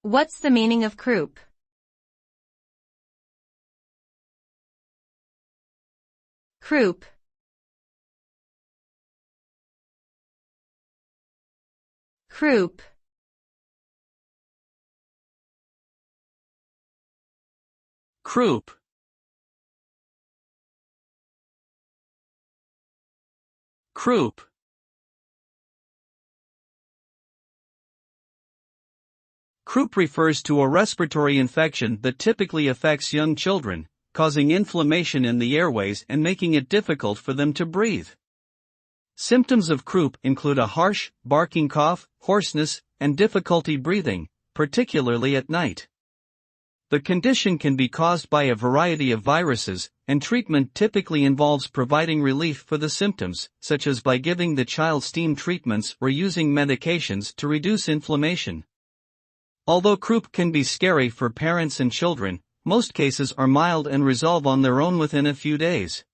What's the meaning of croup? Croup. Croup. Croup. Croup. Croup refers to a respiratory infection that typically affects young children, causing inflammation in the airways and making it difficult for them to breathe. Symptoms of croup include a harsh, barking cough, hoarseness, and difficulty breathing, particularly at night. The condition can be caused by a variety of viruses, and treatment typically involves providing relief for the symptoms, such as by giving the child steam treatments or using medications to reduce inflammation. Although croup can be scary for parents and children, most cases are mild and resolve on their own within a few days.